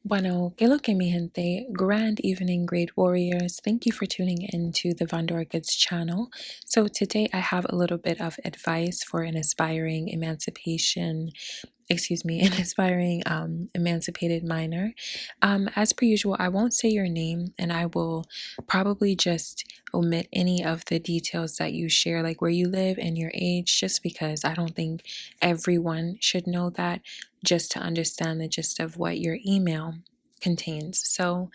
Bueno, que lo que mi gente, grand evening, great warriors. Thank you for tuning into the Goods channel. So today I have a little bit of advice for an aspiring an aspiring emancipated minor. As per usual, I won't say your name and I will probably just omit any of the details that you share, like where you live and your age, just because I don't think everyone should know that, just to understand the gist of what your email contains. So,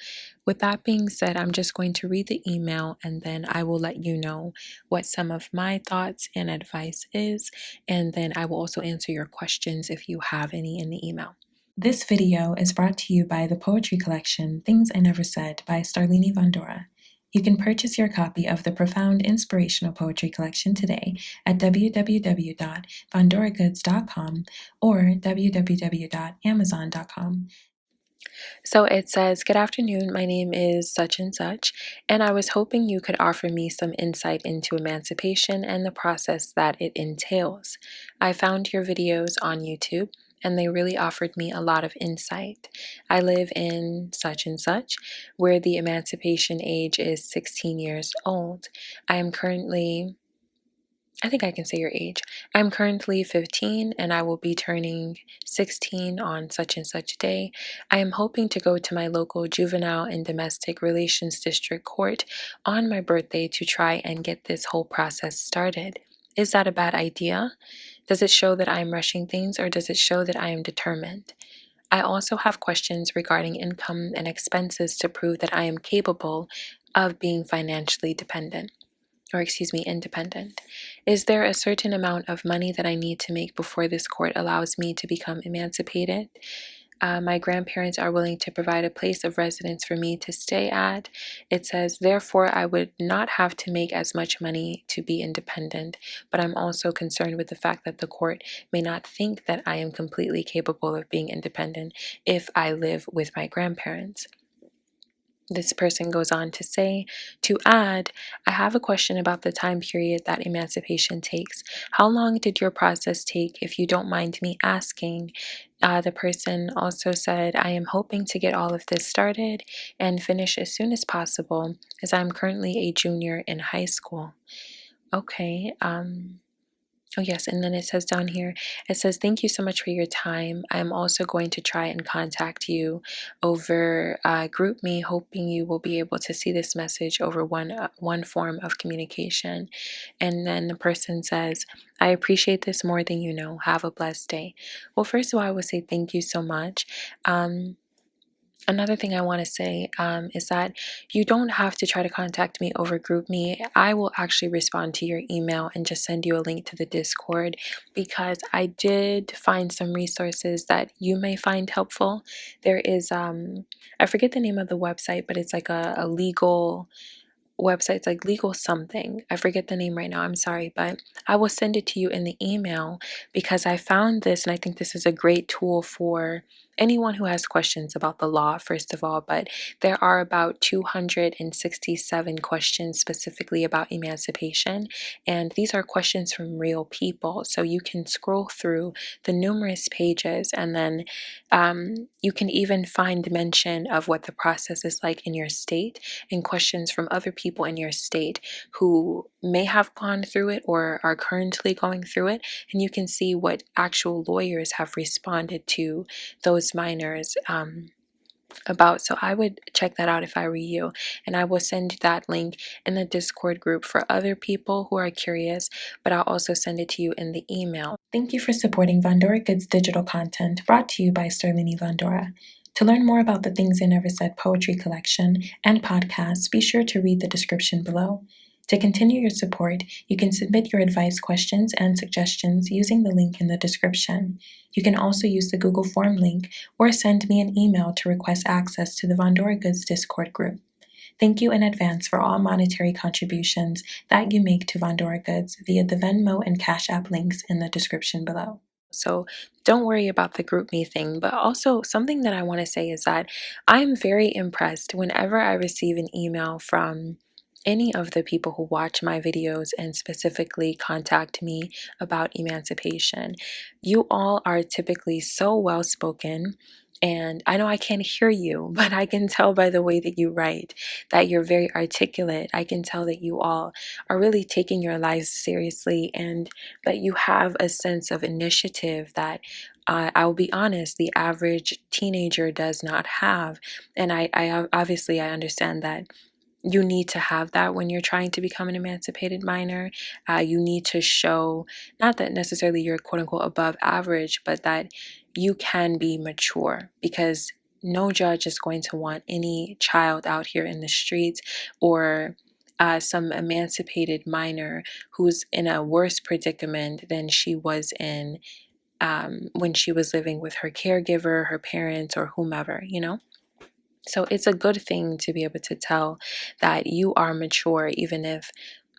with that being said, I'm just going to read the email and then I will let you know what some of my thoughts and advice is, and then I will also answer your questions if you have any in the email. This video is brought to you by the poetry collection Things I Never Said by Starlini Vandora. You can purchase your copy of the profound inspirational poetry collection today at www.vandoragoods.com or www.amazon.com. So it says, "Good afternoon, my name is such and such, and I was hoping you could offer me some insight into emancipation and the process that it entails. I found your videos on YouTube, and they really offered me a lot of insight. I live in such and such, where the emancipation age is 16 years old. I think I can say your age. I'm currently 15 and I will be turning 16 on such and such day. I am hoping to go to my local juvenile and domestic relations district court on my birthday to try and get this whole process started. Is that a bad idea? Does it show that I am rushing things, or does it show that I am determined? I also have questions regarding income and expenses to prove that I am capable of being financially independent. Is there a certain amount of money that I need to make before this court allows me to become emancipated? My grandparents are willing to provide a place of residence for me to stay at. It says, therefore, I would not have to make as much money to be independent, but I'm also concerned with the fact that the court may not think that I am completely capable of being independent if I live with my grandparents." This person goes on to say, to add, I have a question about the time period that emancipation takes. How long did your process take, if you don't mind me asking? The person also said, I am hoping to get all of this started and finish as soon as possible, as I'm currently a junior in high school. Okay, oh yes, and then it says down here, it says, thank you so much for your time. I'm also going to try and contact you over GroupMe, hoping you will be able to see this message over one form of communication. And then the person says, I appreciate this more than you know. Have a blessed day. Well, first of all, I would say thank you so much. Another thing I want to say is that you don't have to try to contact me over GroupMe. I will actually respond to your email and just send you a link to the Discord, because I did find some resources that you may find helpful. There is, I forget the name of the website, but it's like a legal websites like legal something. I forget the name right now, I'm sorry, but I will send it to you in the email, because I found this and I think this is a great tool for anyone who has questions about the law, first of all. But there are about 267 questions specifically about emancipation, and these are questions from real people. So you can scroll through the numerous pages, and then you can even find mention of what the process is like in your state, and questions from other people in your state who may have gone through it or are currently going through it, and you can see what actual lawyers have responded to those minors about. So I would check that out if I were you, and I will send that link in the Discord group for other people who are curious, but I'll also send it to you in the email. Thank you for supporting Vandora Goods digital content, brought to you by Starlini Vandora. To learn more about the Things I Never Said poetry collection and podcasts, be sure to read the description below. To continue your support, you can submit your advice, questions, and suggestions using the link in the description. You can also use the Google Form link or send me an email to request access to the Vandora Goods Discord group. Thank you in advance for all monetary contributions that you make to Vandora Goods via the Venmo and Cash App links in the description below. So don't worry about the GroupMe thing, but also something that I want to say is that I'm very impressed whenever I receive an email from any of the people who watch my videos and specifically contact me about emancipation. You all are typically so well spoken And I know I can't hear you, but I can tell by the way that you write that you're very articulate. I can tell that you all are really taking your lives seriously and that you have a sense of initiative that I will be honest, the average teenager does not have. And I obviously I understand that you need to have that when you're trying to become an emancipated minor. You need to show not that necessarily you're quote unquote above average, but that you can be mature because no judge is going to want any child out here in the streets or some emancipated minor who's in a worse predicament than she was in when she was living with her caregiver, her parents, or whomever, you know? So it's a good thing to be able to tell that you are mature, even if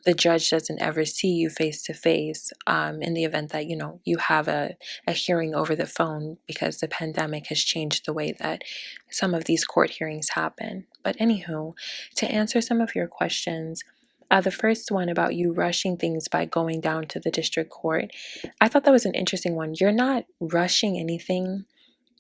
the judge doesn't ever see you face to face, in the event that, you know, you have a hearing over the phone because the pandemic has changed the way that some of these court hearings happen. But anywho, to answer some of your questions, the first one about you rushing things by going down to the district court, I thought that was an interesting one. You're not rushing anything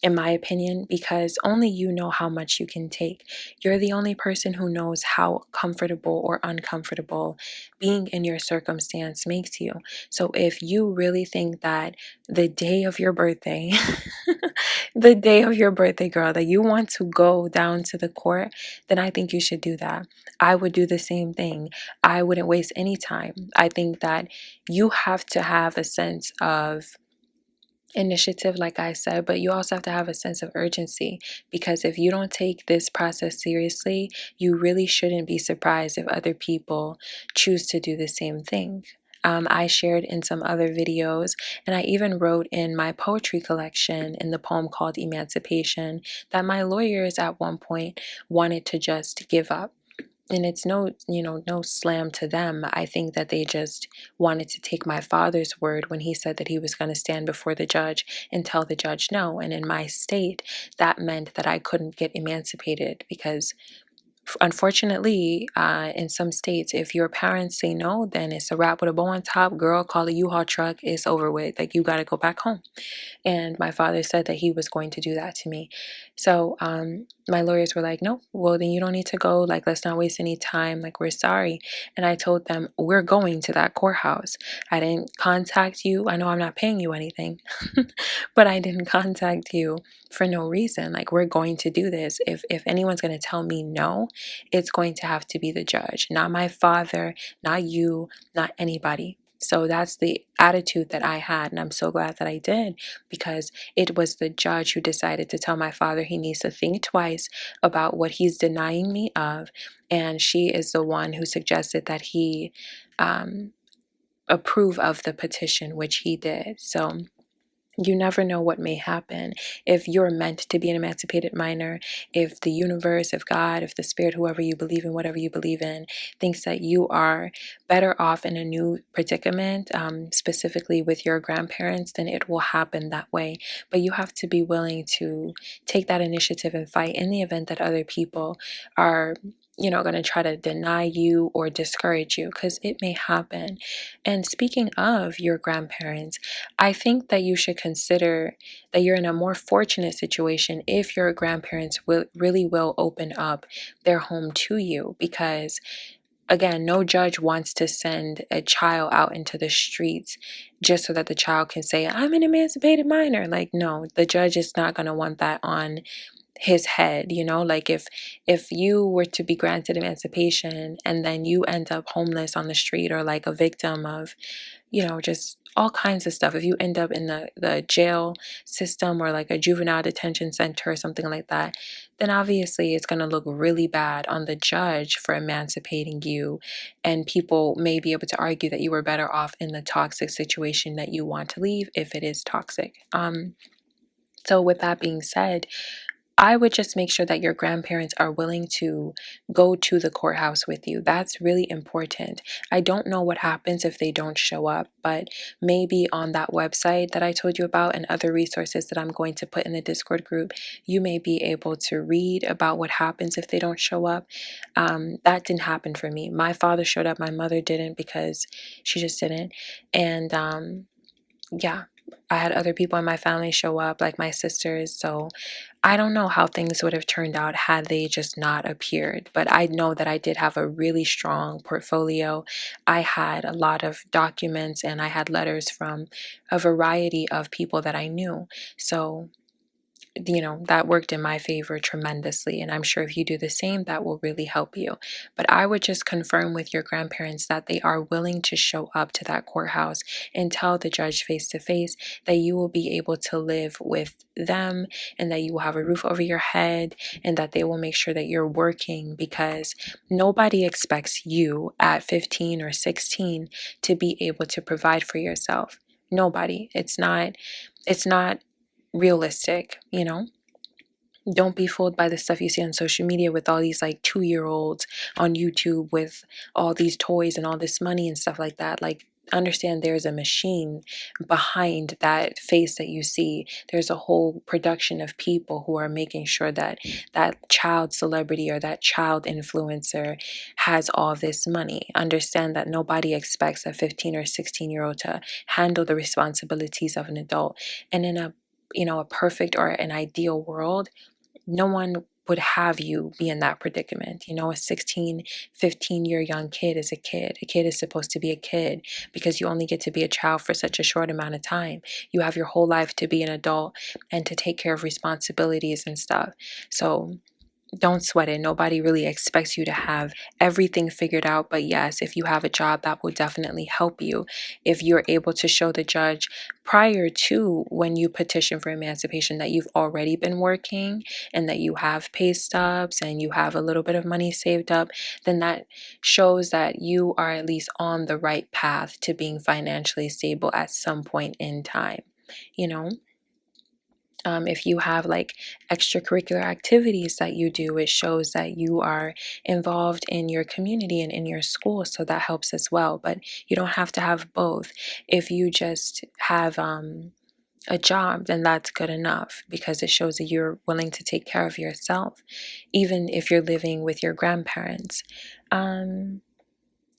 in my opinion, because only you know how much you can take. You're the only person who knows how comfortable or uncomfortable being in your circumstance makes you. So if you really think that the day of your birthday, the day of your birthday, girl, that you want to go down to the court, then I think you should do that. I would do the same thing. I wouldn't waste any time. I think that you have to have a sense of initiative, like I said, but you also have to have a sense of urgency because if you don't take this process seriously, you really shouldn't be surprised if other people choose to do the same thing. I shared in some other videos, and I even wrote in my poetry collection in the poem called Emancipation that my lawyers at one point wanted to just give up. And it's no, you know, no slam to them. I think that they just wanted to take my father's word when he said that he was going to stand before the judge and tell the judge no. And in my state, that meant that I couldn't get emancipated because unfortunately, in some states, if your parents say no, then it's a wrap with a bow on top. Girl, call a U-Haul truck. It's over with. Like, you got to go back home. And my father said that he was going to do that to me. So my lawyers were like, no, well, then you don't need to go. Like, let's not waste any time. Like, we're sorry. And I told them, we're going to that courthouse. I didn't contact you. I know I'm not paying you anything, but I didn't contact you for no reason. Like, we're going to do this. If anyone's going to tell me no, it's going to have to be the judge, not my father, not you, not anybody. So that's the attitude that I had, and I'm so glad that I did because it was the judge who decided to tell my father he needs to think twice about what he's denying me of, and she is the one who suggested that he approve of the petition, which he did. So you never know what may happen if you're meant to be an emancipated minor, if the universe, if God, if the spirit, whoever you believe in, whatever you believe in, thinks that you are better off in a new predicament, specifically with your grandparents, then it will happen that way. But you have to be willing to take that initiative and fight in the event that other people are, you know, going to try to deny you or discourage you, because it may happen. And speaking of your grandparents, I think that you should consider that you're in a more fortunate situation if your grandparents will open up their home to you, because again, no judge wants to send a child out into the streets just so that the child can say, I'm an emancipated minor. Like, no, the judge is not going to want that on his head. You know, like if you were to be granted emancipation and then you end up homeless on the street or like a victim of, you know, just all kinds of stuff. If you end up in the jail system or like a juvenile detention center or something like that, then obviously it's going to look really bad on the judge for emancipating you. And people may be able to argue that you were better off in the toxic situation that you want to leave if it is toxic. So with that being said, I would just make sure that your grandparents are willing to go to the courthouse with you. That's really important. I don't know what happens if they don't show up, but maybe on that website that I told you about and other resources that I'm going to put in the Discord group, you may be able to read about what happens if they don't show up. That didn't happen for me. My father showed up, my mother didn't because she just didn't. And yeah, I had other people in my family show up, like my sisters. So I don't know how things would have turned out had they just not appeared. But I know that I did have a really strong portfolio. I had a lot of documents and I had letters from a variety of people that I knew. So that worked in my favor tremendously. And I'm sure if you do the same, that will really help you. But I would just confirm with your grandparents that they are willing to show up to that courthouse and tell the judge face to face that you will be able to live with them and that you will have a roof over your head and that they will make sure that you're working, because nobody expects you at 15 or 16 to be able to provide for yourself. Nobody. It's not realistic. Don't be fooled by the stuff you see on social media with all these like 2-year-olds on YouTube with all these toys and all this money and stuff like that. Like, understand there's a machine behind that face that you see. There's a whole production of people who are making sure that that child celebrity or that child influencer has all this money. Understand that nobody expects a 15 or 16-year-old to handle the responsibilities of an adult. And in a perfect or an ideal world, no one would have you be in that predicament. A 16, 15-year young kid is a kid. A kid is supposed to be a kid because you only get to be a child for such a short amount of time. You have your whole life to be an adult and to take care of responsibilities and stuff. So don't sweat it. Nobody really expects you to have everything figured out. But yes, if you have a job, that will definitely help you. If you're able to show the judge prior to when you petition for emancipation that you've already been working and that you have pay stubs and you have a little bit of money saved up, then that shows that you are at least on the right path to being financially stable at some point in time. You know? If you have like extracurricular activities that you do, it shows that you are involved in your community and in your school. So that helps as well. But you don't have to have both. If you just have a job, then that's good enough because it shows that you're willing to take care of yourself, even if you're living with your grandparents.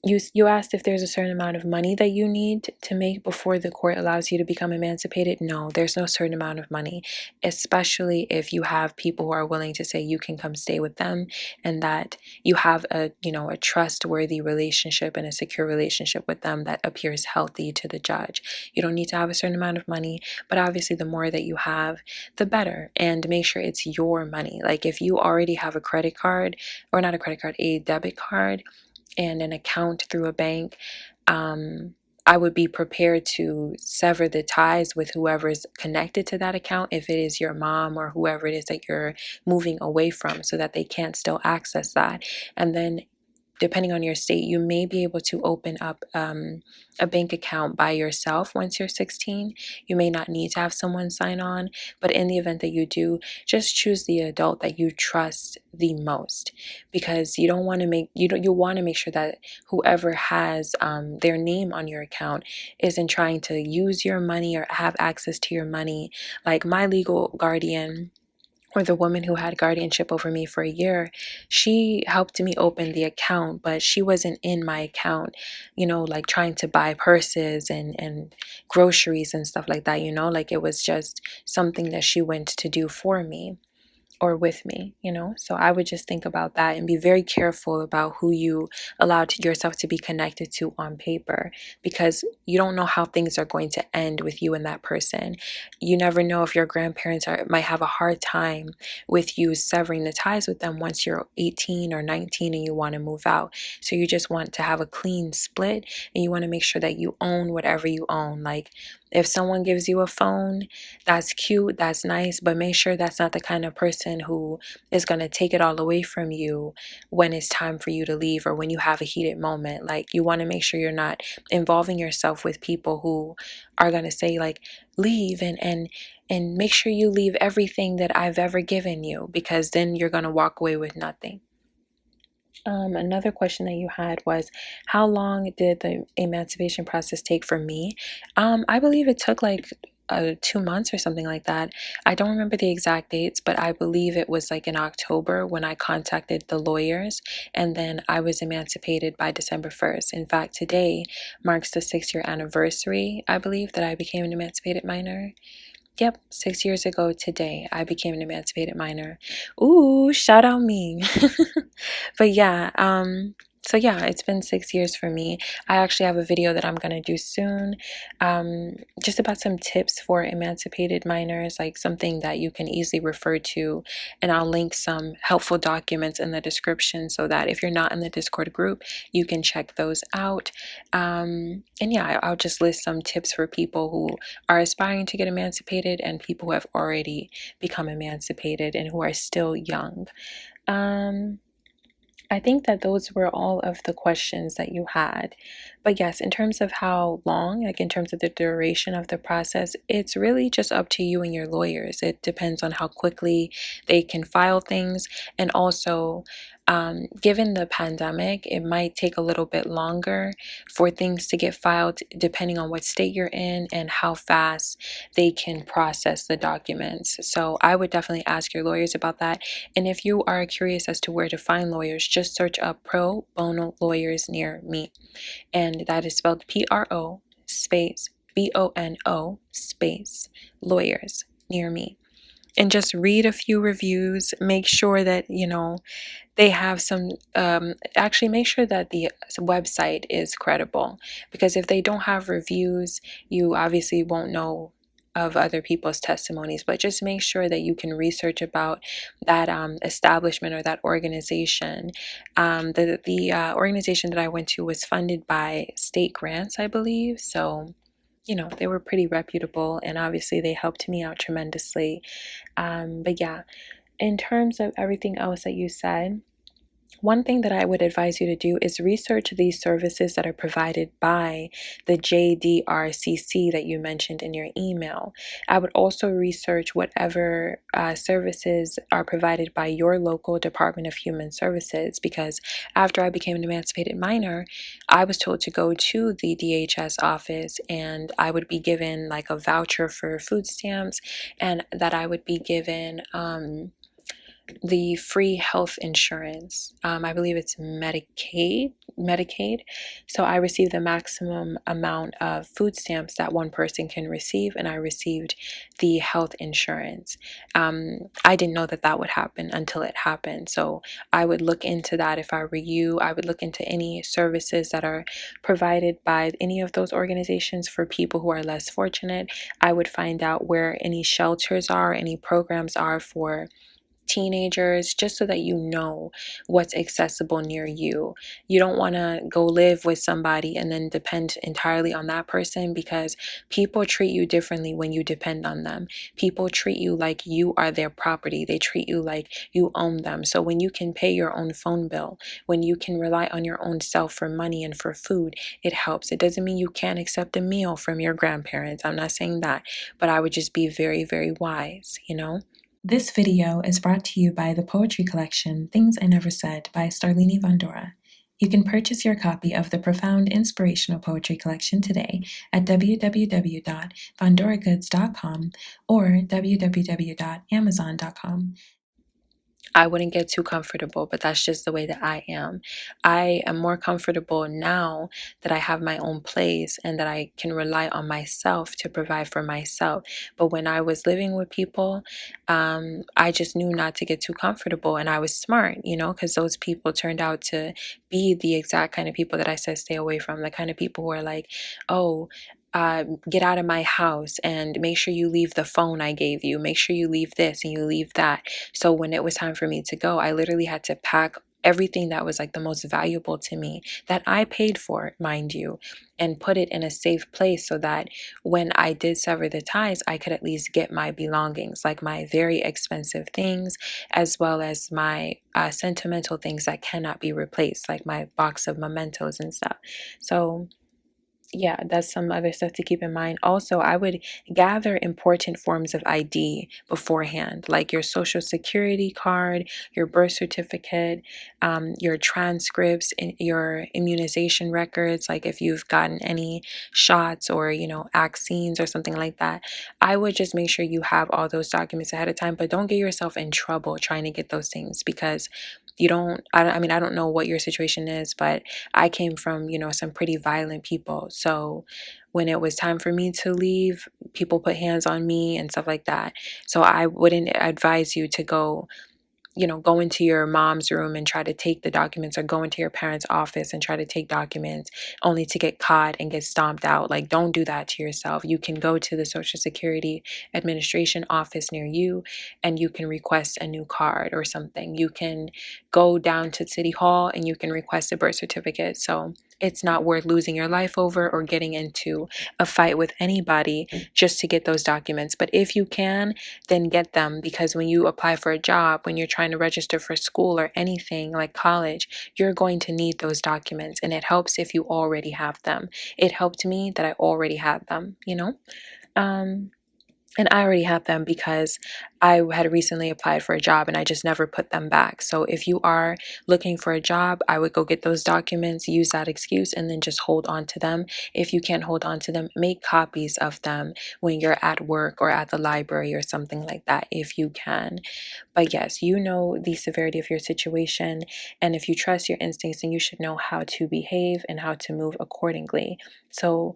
You asked if there's a certain amount of money that you need to make before the court allows you to become emancipated. No, there's no certain amount of money, especially if you have people who are willing to say you can come stay with them and that you have a trustworthy relationship and a secure relationship with them that appears healthy to the judge. You don't need to have a certain amount of money, but obviously the more that you have, the better. And make sure it's your money. Like if you already have a credit card, or not a credit card, a debit card, and an account through a bank, I would be prepared to sever the ties with whoever's connected to that account, if it is your mom or whoever it is that you're moving away from, so that they can't still access that. And then depending on your state, you may be able to open up a bank account by yourself once you're 16. You may not need to have someone sign on, but in the event that you do, just choose the adult that you trust the most, because you want to make sure that whoever has their name on your account isn't trying to use your money or have access to your money. Like my legal guardian, or the woman who had guardianship over me for a year, she helped me open the account, but she wasn't in my account, like trying to buy purses and groceries and stuff like that, like it was just something that she went to do for me or with me. So I would just think about that and be very careful about who you allow yourself to be connected to on paper, because you don't know how things are going to end with you and that person. You never know if your grandparents might have a hard time with you severing the ties with them once you're 18 or 19 and you want to move out. So you just want to have a clean split, and you want to make sure that you own whatever you own. Like if someone gives you a phone, that's cute, that's nice, but make sure that's not the kind of person who is going to take it all away from you when it's time for you to leave or when you have a heated moment. Like you want to make sure you're not involving yourself with people who are going to say like, leave and make sure you leave everything that I've ever given you, because then you're going to walk away with nothing. Another question that you had was, how long did the emancipation process take for me? I believe it took like 2 months or something like that. I don't remember the exact dates, but I believe it was like in October when I contacted the lawyers, and then I was emancipated by December 1st. In fact, today marks the 6-year anniversary, I believe, that I became an emancipated minor. Yep, 6 years ago today, I became an emancipated minor. Ooh, shout out me. But yeah, so yeah, it's been 6 years for me. I actually have a video that I'm gonna do soon, just about some tips for emancipated minors, like something that you can easily refer to, and I'll link some helpful documents in the description so that if you're not in the Discord group, you can check those out. And yeah, I'll just list some tips for people who are aspiring to get emancipated and people who have already become emancipated and who are still young. I think that those were all of the questions that you had. But yes, in terms of how long, like in terms of the duration of the process, it's really just up to you and your lawyers. It depends on how quickly they can file things. And also, given the pandemic, it might take a little bit longer for things to get filed, depending on what state you're in and how fast they can process the documents. So I would definitely ask your lawyers about that. And if you are curious as to where to find lawyers, just search up pro bono lawyers near me. And that is spelled PRO space BONO space lawyers near me. And just read a few reviews. Make sure that, they have some, actually make sure that the website is credible, because if they don't have reviews, you obviously won't know of other people's testimonies. But just make sure that you can research about that establishment or that organization. The organization that I went to was funded by state grants, I believe. So they were pretty reputable, and obviously they helped me out tremendously. But yeah, in terms of everything else that you said, one thing that I would advise you to do is research these services that are provided by the JDRCC that you mentioned in your email. I would also research whatever services are provided by your local Department of Human Services, because after I became an emancipated minor, I was told to go to the DHS office and I would be given like a voucher for food stamps, and that I would be given the free health insurance. I believe it's Medicaid. So I received the maximum amount of food stamps that one person can receive, and I received the health insurance. I didn't know that that would happen until it happened. So I would look into that if I were you. I would look into any services that are provided by any of those organizations for people who are less fortunate. I would find out where any shelters are, any programs are for teenagers, just so that you know what's accessible near you. You don't want to go live with somebody and then depend entirely on that person, because people treat you differently when you depend on them. People treat you like you are their property. They treat you like you own them. So when you can pay your own phone bill, when you can rely on your own self for money and for food, it helps. It doesn't mean you can't accept a meal from your grandparents. I'm not saying that, but I would just be very, very wise. This video is brought to you by the poetry collection Things I Never Said by Starlini Vandora. You can purchase your copy of the profound inspirational poetry collection today at www.vandoragoods.com or www.amazon.com. I wouldn't get too comfortable, but that's just the way that I am. I am more comfortable now that I have my own place and that I can rely on myself to provide for myself. But when I was living with people, I just knew not to get too comfortable, and I was smart, because those people turned out to be the exact kind of people that I said stay away from. The kind of people who are like, oh, get out of my house and make sure you leave the phone I gave you. Make sure you leave this and you leave that. So when it was time for me to go, I literally had to pack everything that was like the most valuable to me, that I paid for, mind you, and put it in a safe place so that when I did sever the ties, I could at least get my belongings, like my very expensive things, as well as my sentimental things that cannot be replaced, like my box of mementos and stuff. So yeah, that's some other stuff to keep in mind. Also, I would gather important forms of ID beforehand, like your social security card, your birth certificate, your transcripts, your immunization records, like if you've gotten any shots or, vaccines or something like that. I would just make sure you have all those documents ahead of time, but don't get yourself in trouble trying to get those things because I don't know what your situation is, but I came from, some pretty violent people. So when it was time for me to leave, people put hands on me and stuff like that. So I wouldn't advise you to go into your mom's room and try to take the documents, or go into your parents' office and try to take documents only to get caught and get stomped out. Like, don't do that to yourself. You can go to the Social Security Administration office near you and you can request a new card or something. You can go down to City Hall and you can request a birth certificate. So it's not worth losing your life over or getting into a fight with anybody just to get those documents. But if you can, then get them, because when you apply for a job, when you're trying to register for school or anything like college, you're going to need those documents, and it helps if you already have them. It helped me that I already had them. Um, and I already had them because I had recently applied for a job and I just never put them back. So if you are looking for a job, I would go get those documents, use that excuse, and then just hold on to them. If you can't hold on to them, make copies of them when you're at work or at the library or something like that, if you can. But yes, you know the severity of your situation. And if you trust your instincts, then you should know how to behave and how to move accordingly. So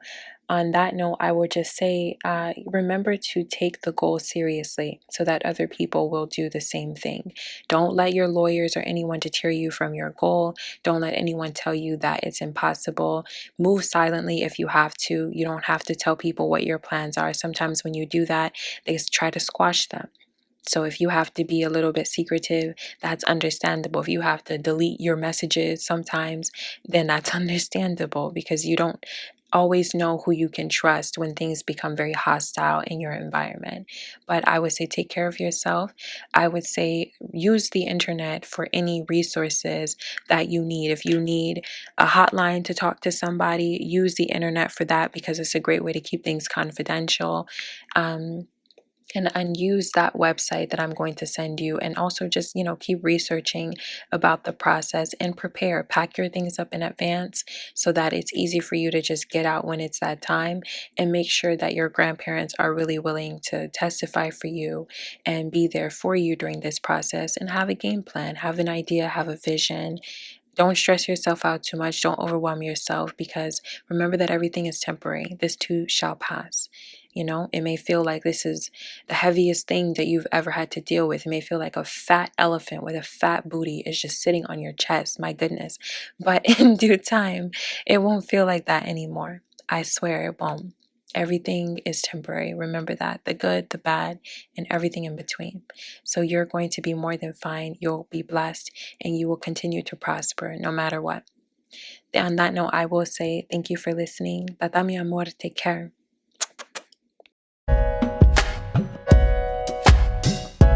on that note, I would just say remember to take the goal seriously so that other people will do the same thing. Don't let your lawyers or anyone deter you from your goal. Don't let anyone tell you that it's impossible. Move silently if you have to. You don't have to tell people what your plans are. Sometimes when you do that, they try to squash them. So if you have to be a little bit secretive, that's understandable. If you have to delete your messages sometimes, then that's understandable, because you don't always know who you can trust when things become very hostile in your environment. But I would say take care of yourself. I would say use the internet for any resources that you need. If you need a hotline to talk to somebody, use the internet for that, because it's a great way to keep things confidential. And use that website that I'm going to send you, and also just keep researching about the process and prepare. Pack your things up in advance so that it's easy for you to just get out when it's that time, and make sure that your grandparents are really willing to testify for you and be there for you during this process, and have a game plan, have an idea, have a vision. Don't stress yourself out too much. Don't overwhelm yourself, because remember that everything is temporary. This too shall pass. It may feel like this is the heaviest thing that you've ever had to deal with. It may feel like a fat elephant with a fat booty is just sitting on your chest. My goodness. But in due time, it won't feel like that anymore. I swear it won't. Everything is temporary. Remember that. The good, the bad, and everything in between. So you're going to be more than fine. You'll be blessed, and you will continue to prosper no matter what. On that note, I will say thank you for listening. Tata mi amor, take care.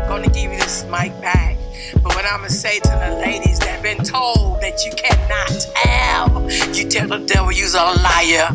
Gonna give you this mic back, but what I'm gonna say to the ladies that been told that you cannot have, you tell the devil you's a liar.